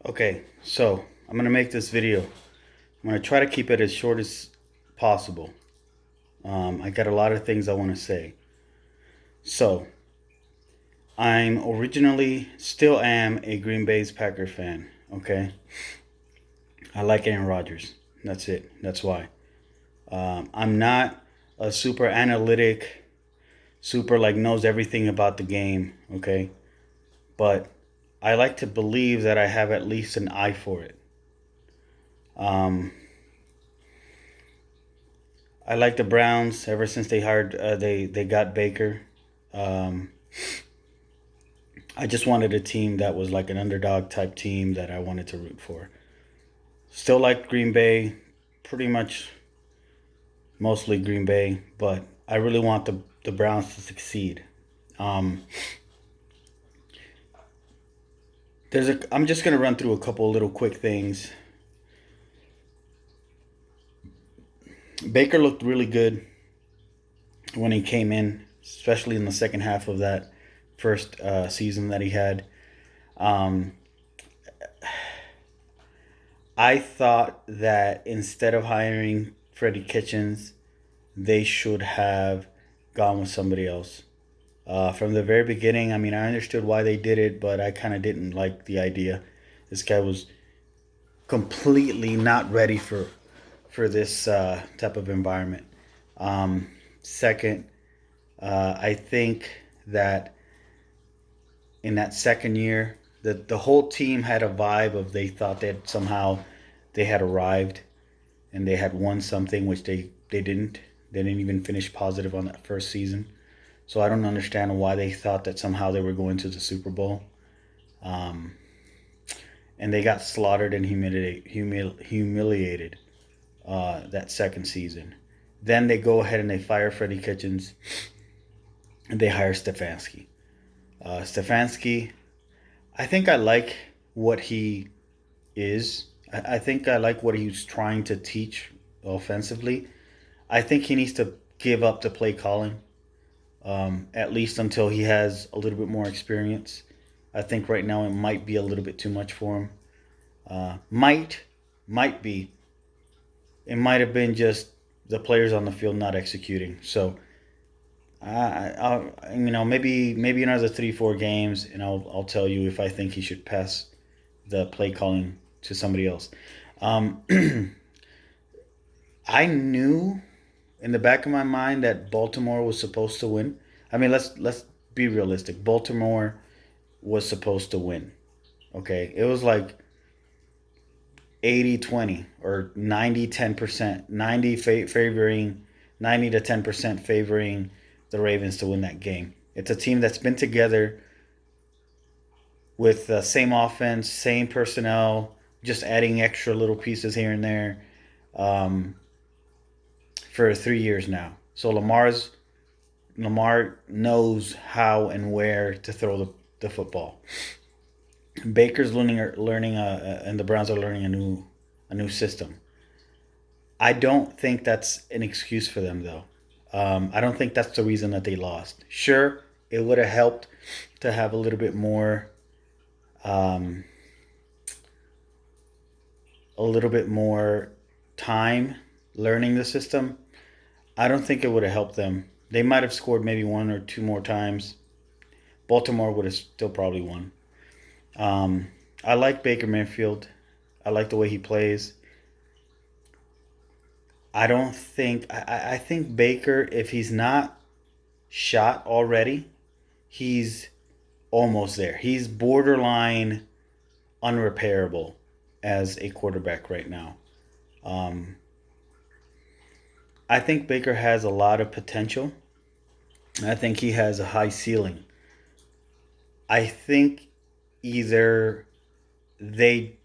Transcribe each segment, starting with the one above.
Okay, so I'm gonna make this video. I'm gonna try to keep it as short as possible. I got a lot of things I want to say. So I'm originally, still am a Green Bay's Packer fan. Okay, I like Aaron Rodgers. That's it. That's why. I'm not a super analytic, super like knows everything about the game. Okay, but I like to believe that I have at least an eye for it. Um, I like the Browns ever since they hired they got Baker. Um, I just wanted a team that was like an underdog type team that I wanted to root for. Still like Green Bay, pretty much mostly Green Bay, but I really want the Browns to succeed. Um, I'm just gonna run through a couple little quick things. Baker looked really good when he came in, especially in the second half of that first season that he had. Um, I thought that instead of hiring Freddie Kitchens, they should have gone with somebody else. From the very beginning, I mean, I understood why they did it, but I kind of didn't like the idea. This guy was completely not ready for this type of environment. Second, I think that in that second year, the whole team had a vibe of they thought that somehow they had arrived and they had won something, which they didn't. They didn't even finish positive on that first season. So I don't understand why they thought that somehow they were going to the Super Bowl. Um, and they got slaughtered and humiliated that second season. Then they go ahead and they fire Freddie Kitchens and they hire Stefanski. Stefanski, I think I like what he is. I think I like what he's trying to teach offensively. I think he needs to give up the play calling, at least until he has a little bit more experience. I think right now it might be a little bit too much for him. Might be. It might have been just the players on the field not executing. So maybe another 3 4 games, and I'll tell you if I think he should pass the play calling to somebody else. Um, I knew in the back of my mind that Baltimore was supposed to win. I mean, let's be realistic. Baltimore was supposed to win. Okay, it was like 80-20 or 90-10%. 90 to 10% favoring the Ravens to win that game. It's a team that's been together with the same offense, same personnel, just adding extra little pieces here and there um, for 3 years now. So Lamar knows how and where to throw the football. Baker's learning, and the Browns are learning a new system. I don't think that's an excuse for them though. I don't think that's the reason that they lost. Sure, it would have helped to have a little bit more, um, a little bit more time learning the system. I don't think it would have helped them. They might have scored maybe one or two more times. Baltimore would have still probably won. Um, I like Baker Mayfield. I like the way he plays. I think Baker, if he's not shot already, he's almost there. He's borderline unrepairable as a quarterback right now. Um, I think Baker has a lot of potential. I think he has a high ceiling. I think either they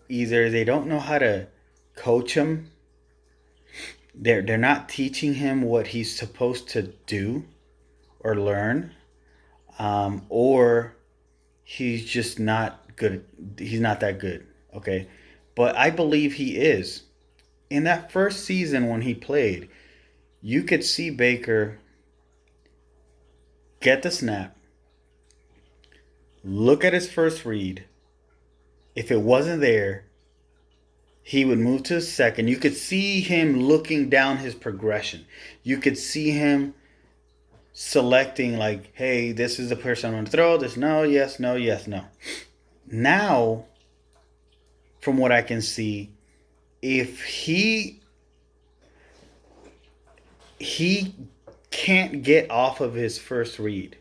either they don't know how to coach him. They're not teaching him what he's supposed to do or learn, or he's just not good. He's not that good. Okay, but I believe he is. In that first season when he played, you could see Baker get the snap, look at his first read, If it wasn't there, he would move to the second. You could see him looking down his progression. You could see him selecting, like, hey, this is the person I'm going to throw. This, no, yes, no, yes, no. Now, from what I can see, if he can't get off of his first read.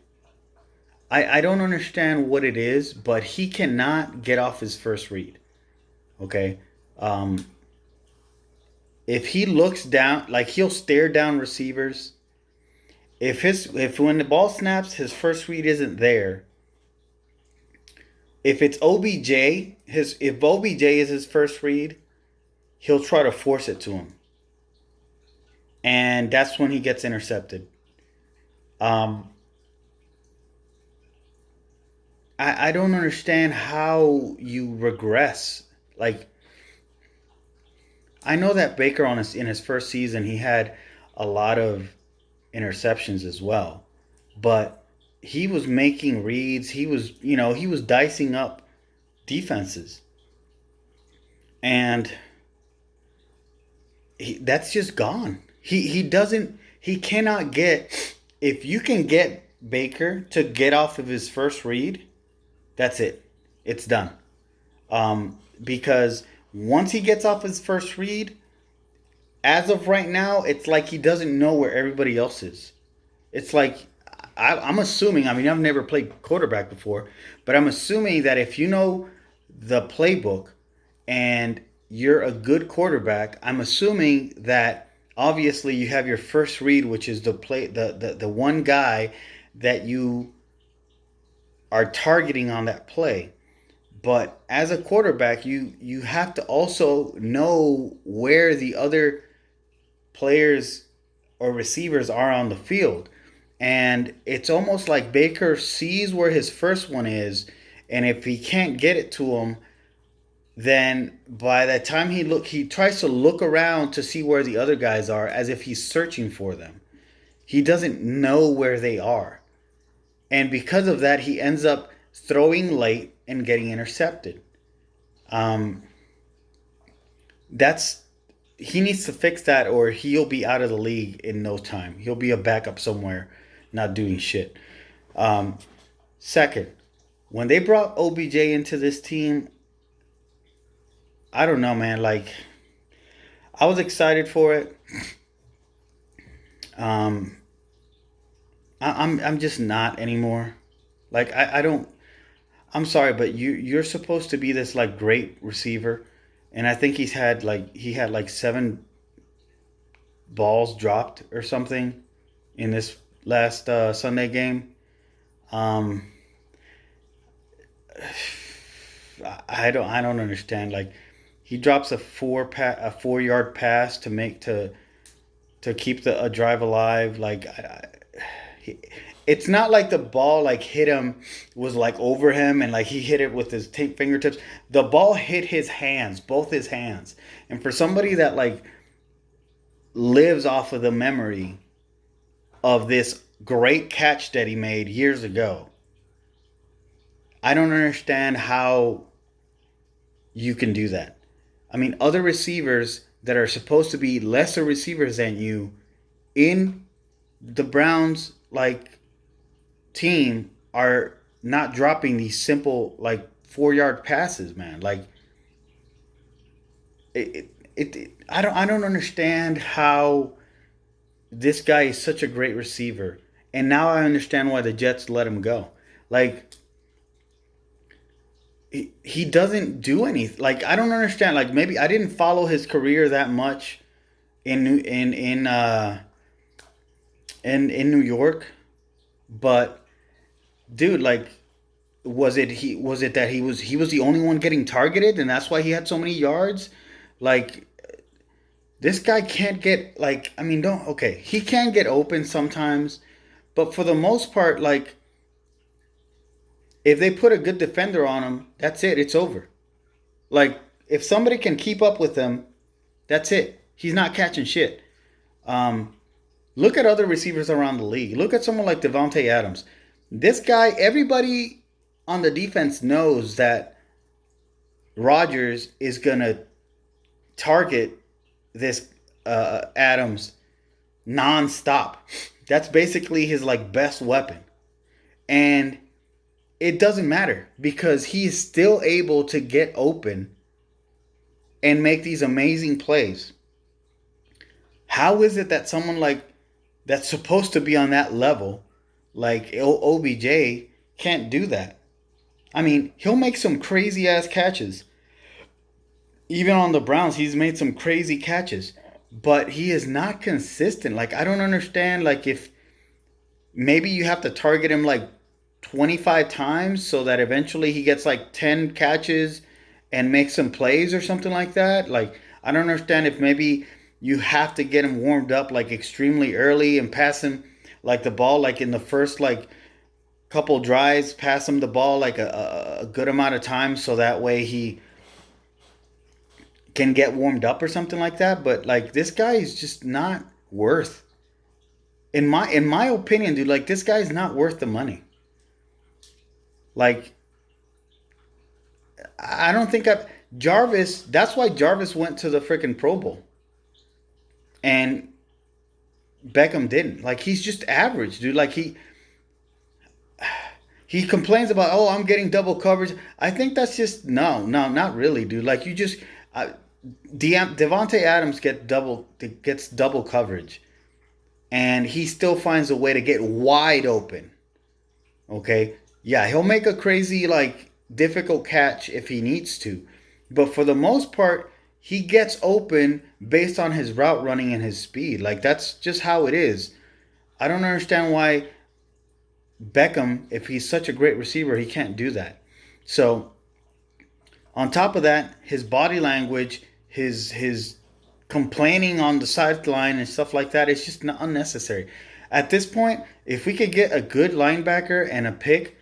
I don't understand what it is, but he cannot get off his first read. Okay? Um, if he looks down, like he'll stare down receivers. If when the ball snaps, his first read isn't there. If it's OBJ, if OBJ is his first read, he'll try to force it to him, and that's when he gets intercepted. Um, I don't understand how you regress. Like, I know that Baker in his first season he had a lot of interceptions as well, but he was making reads. He was dicing up defenses, and that's just gone. He doesn't. He cannot get. If you can get Baker to get off of his first read, that's it. It's done. Because once he gets off his first read, as of right now, it's like he doesn't know where everybody else is. It's like I'm assuming. I mean, I've never played quarterback before, but I'm assuming that if you know the playbook and you're a good quarterback, I'm assuming that obviously you have your first read, which is the one guy that you are targeting on that play. But as a quarterback, you have to also know where the other players or receivers are on the field. And it's almost like Baker sees where his first one is, and if he can't get it to him, then by the time he tries to look around to see where the other guys are as if he's searching for them. He doesn't know where they are. And because of that, he ends up throwing late and getting intercepted. Um, that's he needs to fix that, or he'll be out of the league in no time. He'll be a backup somewhere, not doing shit. Um, Second, when they brought OBJ into this team, I don't know, man. Like, I was excited for it. Um, I'm just not anymore. Like, I don't. I'm sorry, but you're supposed to be this like great receiver, and I think he had like 7 balls dropped or something in this last Sunday game. Um, I don't understand. Like, he drops a 4 yard pass to keep a drive alive. Like, he, it's not like the ball like hit him, was like over him, and like he hit it with his fingertips. The ball hit his hands, both his hands. And for somebody that like lives off of the memory of this great catch that he made years ago, I don't understand how you can do that. I mean, other receivers that are supposed to be lesser receivers than you in the Browns like team are not dropping these simple like 4 yard passes, man. Like, I don't understand how this guy is such a great receiver, and now I understand why the Jets let him go. Like, he doesn't do anything. Like, I don't understand. Like, maybe I didn't follow his career that much in New York, but dude, like, was it that he was the only one getting targeted and that's why he had so many yards? Like, this guy can't get, like, I mean, don't okay, he can get open sometimes, but for the most part, like, if they put a good defender on him, that's it. It's over. Like, if somebody can keep up with him, that's it. He's not catching shit. Um, Look at other receivers around the league. Look at someone like Devontae Adams. This guy, everybody on the defense knows that Rodgers is gonna target this Adams nonstop. That's basically his like best weapon, and it doesn't matter because he is still able to get open and make these amazing plays. How is it that someone like that's supposed to be on that level, like OBJ, can't do that? I mean, he'll make some crazy ass catches. Even on the Browns, he's made some crazy catches, but he is not consistent. Like, I don't understand. Like, if maybe you have to target him like 25 times so that eventually he gets like 10 catches and makes some plays or something like that. Like, I don't understand if maybe you have to get him warmed up like extremely early and pass him like the ball like in the first like couple drives, pass him the ball like a good amount of time so that way he can get warmed up or something like that. But like this guy is just not worth in my opinion, dude. Like this guy's not worth the money. Like I don't think I Jarvis. That's why Jarvis went to the freaking Pro Bowl and Beckham didn't. Like he's just average, dude. Like he complains about, oh, I'm getting double coverage. I think that's just no, not really, dude. Like you just uh, Devonte Adams gets double coverage, and he still finds a way to get wide open. Okay, yeah, he'll make a crazy like difficult catch if he needs to, but for the most part, he gets open based on his route running and his speed. Like that's just how it is. I don't understand why Beckham, if he's such a great receiver, he can't do that. So on top of that, his body language, his complaining on the sideline and stuff like that, it's just not unnecessary. At this point, if we could get a good linebacker and a pick,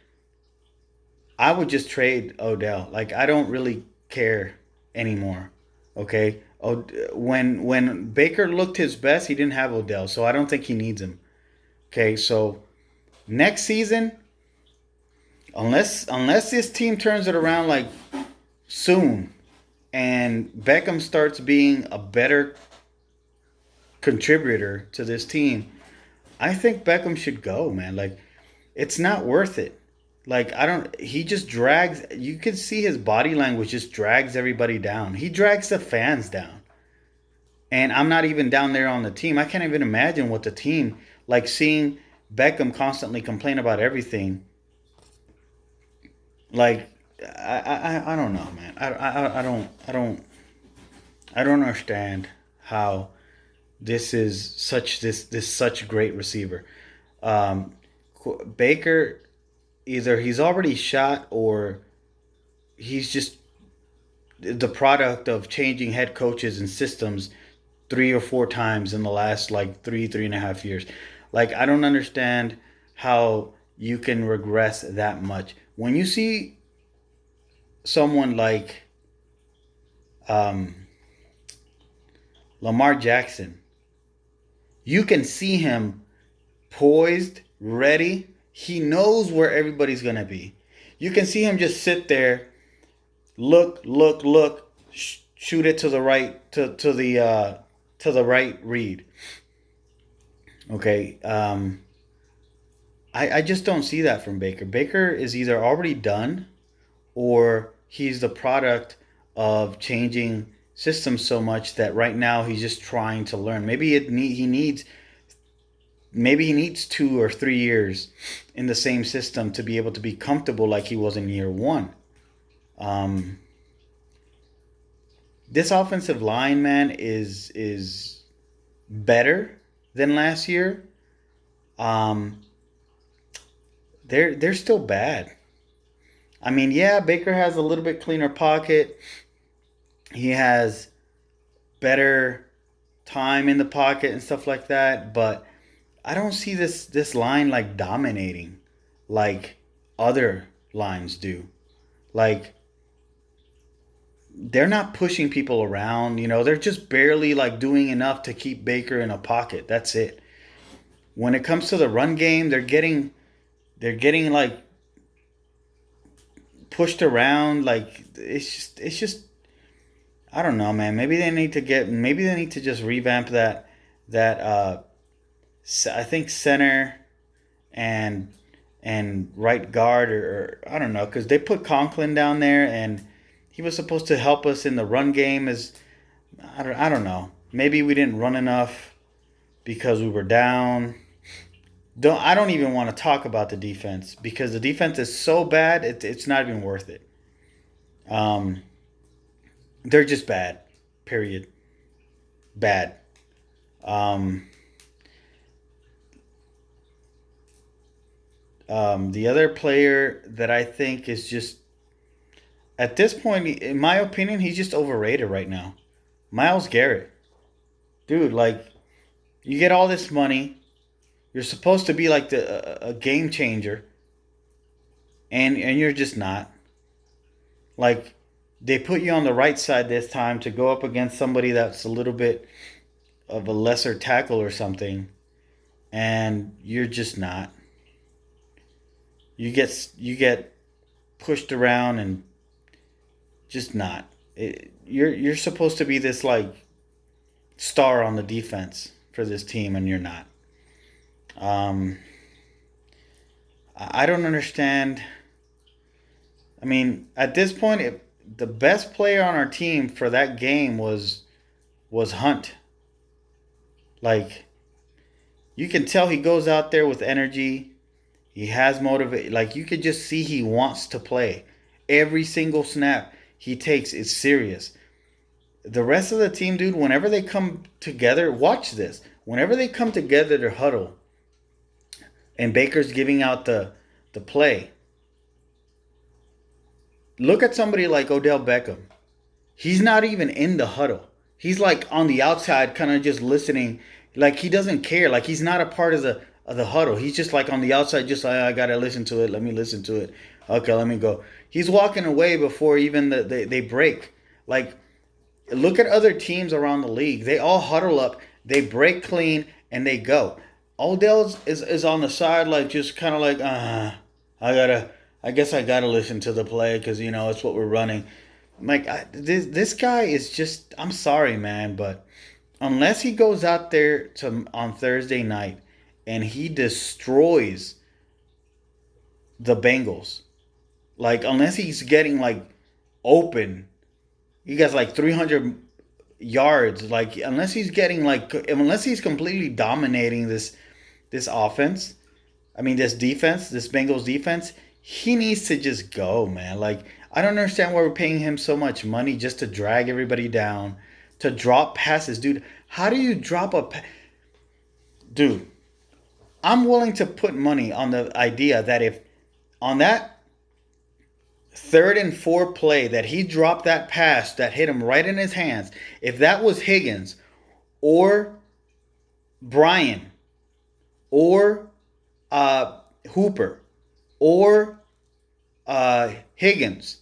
I would just trade Odell. Like I don't really care anymore. Okay. When Baker looked his best, he didn't have Odell, so I don't think he needs him. Okay, so next season, unless this team turns it around like soon, and Beckham starts being a better contributor to this team, I think Beckham should go, man. Like it's not worth it. Like I don't he just drags you can see his body language just drags everybody down. He drags the fans down. And I'm not even down there on the team. I can't even imagine what the team like seeing Beckham constantly complain about everything. Like I don't know, man. I don't understand how this such a great receiver. Um, Baker, either he's already shot or he's just the product of changing head coaches and systems 3 or 4 times in the last like 3.5 years. Like I don't understand how you can regress that much when you see someone like um, Lamar Jackson. You can see him poised, ready. He knows where everybody's gonna be. You can see him just sit there, look, shoot it to the right, to the right read. Okay, I just don't see that from Baker. Baker is either already done, or he's the product of changing systems so much that right now he's just trying to learn. Maybe he needs 2 or 3 years in the same system to be able to be comfortable like he was in year one. Um, this offensive line, man, is better than last year. Um, they're still bad. I mean, yeah, Baker has a little bit cleaner pocket. He has better time in the pocket and stuff like that, but I don't see this line like dominating like other lines do. Like they're not pushing people around, they're just barely like doing enough to keep Baker in a pocket. That's it. When it comes to the run game, they're getting like pushed around. Like it's just I don't know, man. Maybe they need to just revamp that I think center and right guard or I don't know because they put Conklin down there and he was supposed to help us in the run game. As I don't know. Maybe we didn't run enough because we were down. I don't even want to talk about the defense because the defense is so bad. It's not even worth it. Um, they're just bad. Period. Bad. Um, the other player that I think is just at this point, in my opinion, he's just overrated right now. Miles Garrett, dude, like you get all this money, you're supposed to be like a game changer, and you're just not. Like they put you on the right side this time to go up against somebody that's a little bit of a lesser tackle or something, and you're just not. You get pushed around and just not. You're supposed to be this like star on the defense for this team, and you're not. Um, I don't understand. I mean, at this point, the best player on our team for that game was Hunt. Like you can tell he goes out there with energy. He has motivate. Like you could just see he wants to play. Every single snap he takes is serious. The rest of the team, dude, whenever they come together, watch this. Whenever they come together to huddle, and Baker's giving out the play, look at somebody like Odell Beckham. He's not even in the huddle. He's like on the outside, kind of just listening. Like he doesn't care. Like he's not a part of the huddle. He's just like on the outside, just like I gotta listen to it. Let me listen to it. Okay, let me go. He's walking away before even they break. Like look at other teams around the league. They all huddle up. They break clean and they go. Odell is on the side, like just kind of like I gotta. I guess I gotta listen to the play because it's what we're running. Like this guy is just. I'm sorry, man, but unless he goes out there to on Thursday night and he destroys the Bengals, like unless he's getting like open, he gets like 300 yards. Like unless he's completely dominating this offense. I mean this defense, this Bengals defense. He needs to just go, man. Like I don't understand why we're paying him so much money just to drag everybody down, to drop passes, dude. How do you drop dude? I'm willing to put money on the idea that if on that third and four play that he dropped that pass that hit him right in his hands, if that was Higgins or Brian or Hooper or Higgins,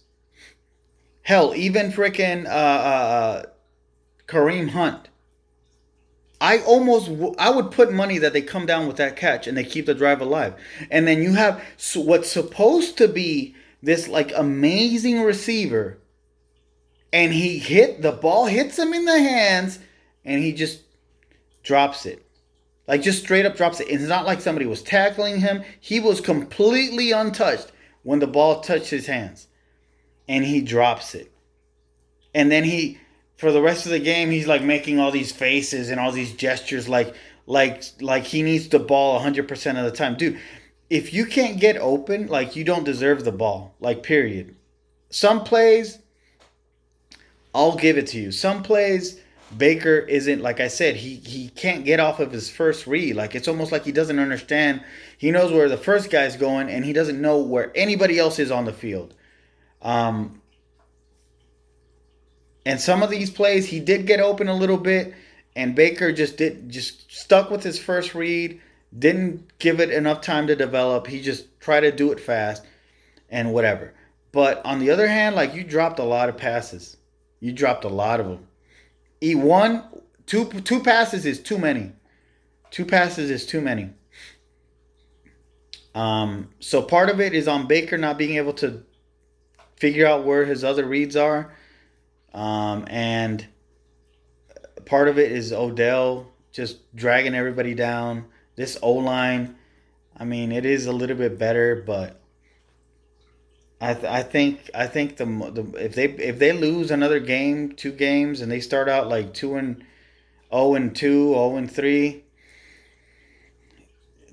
hell, even freaking Kareem Hunt, I would put money that they come down with that catch and they keep the drive alive. And then you have what's supposed to be this like amazing receiver, and the ball hits him in the hands, and he just drops it. Like just straight up drops it. It's not like somebody was tackling him. He was completely untouched when the ball touched his hands. And he drops it. And then for the rest of the game, he's like making all these faces and all these gestures like he needs the ball 100% of the time. Dude, if you can't get open, like you don't deserve the ball. Like period. Some plays, I'll give it to you. Some plays Baker isn't, like I said, he can't get off of his first read. Like it's almost like he doesn't understand. He knows where the first guy's going and he doesn't know where anybody else is on the field. And some of these plays he did get open a little bit, and Baker just stuck with his first read, didn't give it enough time to develop. He just tried to do it fast and whatever. But on the other hand, like you dropped a lot of passes. You dropped a lot of them. Two passes is too many. Two passes is too many. So part of it is on Baker not being able to figure out where his other reads are. And part of it is Odell just dragging everybody down. This O line, I mean, it is a little bit better, but I think the if they lose another game, 2 games, and they start out like 2-2, 0-3,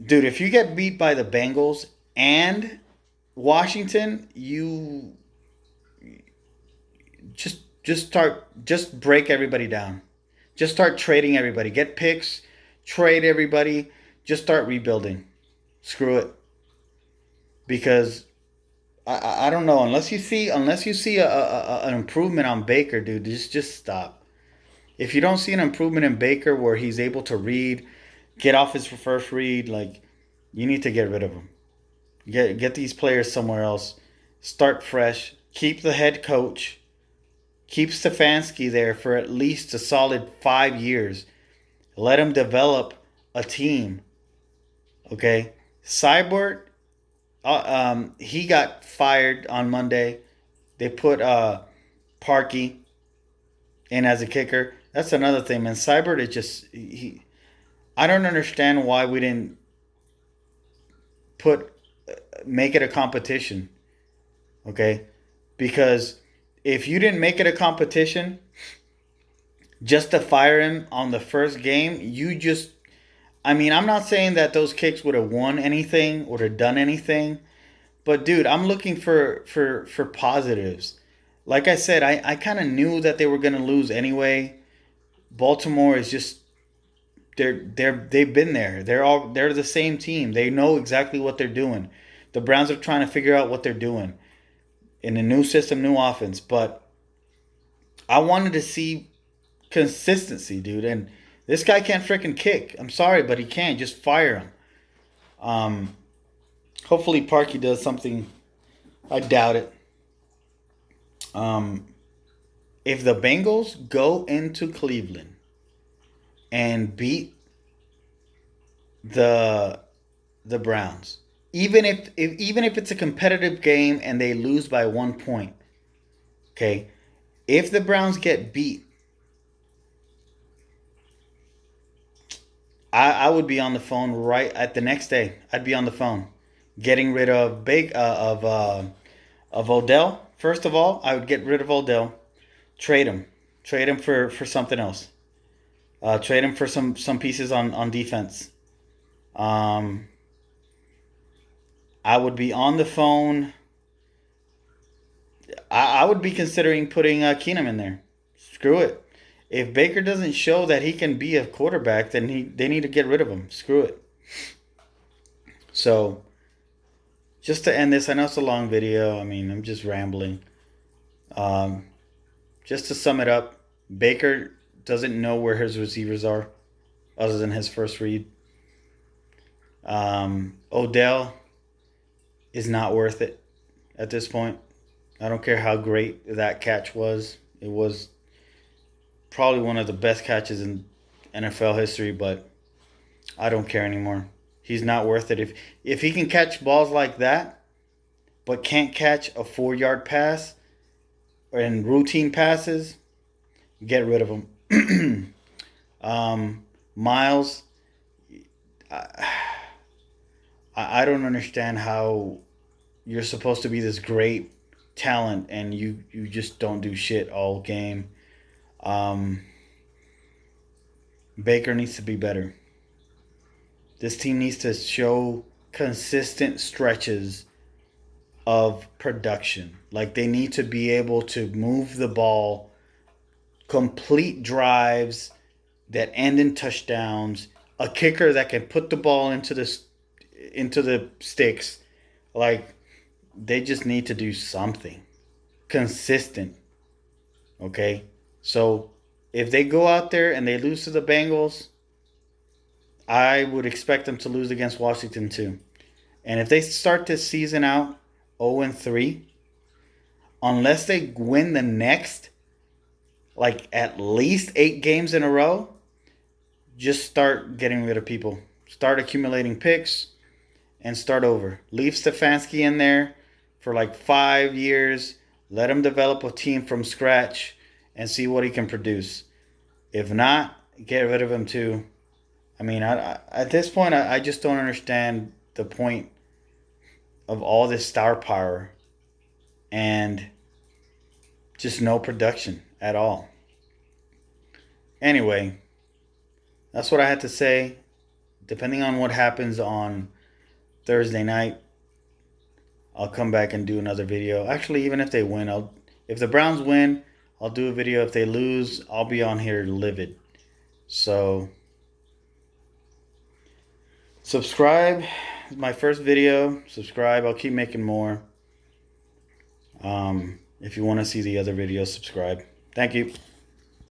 dude. If you get beat by the Bengals and Washington, you just break everybody down. Just start trading everybody. Get picks, trade everybody. Just start rebuilding. Screw it, because I don't know, unless you see an improvement on Baker, dude. Just stop. If you don't see an improvement in Baker where he's able to read, get off his first read, like, you need to get rid of him. Get these players somewhere else. Start fresh. Keep the head coach. Keep Stefanski there for at least a solid 5 years. Let him develop a team. Okay, Cyborg, he got fired on Monday. They put Parkey in as a kicker. That's another thing, man. Cyborg is just he. I don't understand why we didn't put make it a competition. Okay, because if you didn't make it a competition, just to fire him on the first game, you just. I mean, I'm not saying that those kicks would have won anything or have done anything, but dude, I'm looking for positives. Like I said, I kind of knew that they were gonna lose anyway. Baltimore is just they've been there. They're the same team. They know exactly what they're doing. The Browns are trying to figure out what they're doing in a new system, new offense. But I wanted to see consistency, dude. And this guy can't freaking kick. I'm sorry, but he can't. Just fire him. Um, Hopefully Parkey does something. I doubt it. Um, if the Bengals go into Cleveland and beat the the Browns, even if it's a competitive game and they lose by 1 point, okay. If the Browns get beat, I would be on the phone right at the next day. I'd be on the phone, getting rid of of Odell. First of all, I would get rid of Odell, trade him for something else. Trade him for some pieces on defense. Um, I would be on the phone. I would be considering putting Keenum in there. Screw it. If Baker doesn't show that he can be a quarterback, then they need to get rid of him. Screw it. So, just to end this, I know it's a long video. I mean, I'm just rambling. Um, just to sum it up, Baker doesn't know where his receivers are, other than his first read. Odell is not worth it at this point. I don't care how great that catch was. It was probably one of the best catches in NFL history, but I don't care anymore. He's not worth it. If he can catch balls like that, but can't catch a 4 yard pass and routine passes, get rid of him. Miles, I don't understand how you're supposed to be this great talent and you just don't do shit all game. Um, Baker needs to be better. This team needs to show consistent stretches of production. Like, they need to be able to move the ball, complete drives that end in touchdowns, a kicker that can put the ball into the sticks. Like, they just need to do something consistent. Okay? So, if they go out there and they lose to the Bengals, I would expect them to lose against Washington too. And if they start this season out 0-3, unless they win the next, like, at least 8 games in a row, just start getting rid of people. Start accumulating picks and start over. Leave Stefanski in there for like 5 years. Let him develop a team from scratch and see what he can produce. If not, get rid of him too. I mean, at this point, I just don't understand the point of all this star power and just no production at all. Anyway, that's what I had to say. Depending on what happens on Thursday night, I'll come back and do another video. Actually, even if they win, if the Browns win, I'll do a video. If they lose, I'll be on here livid. So, subscribe. It's my first video. Subscribe. I'll keep making more. If you want to see the other videos, subscribe. Thank you.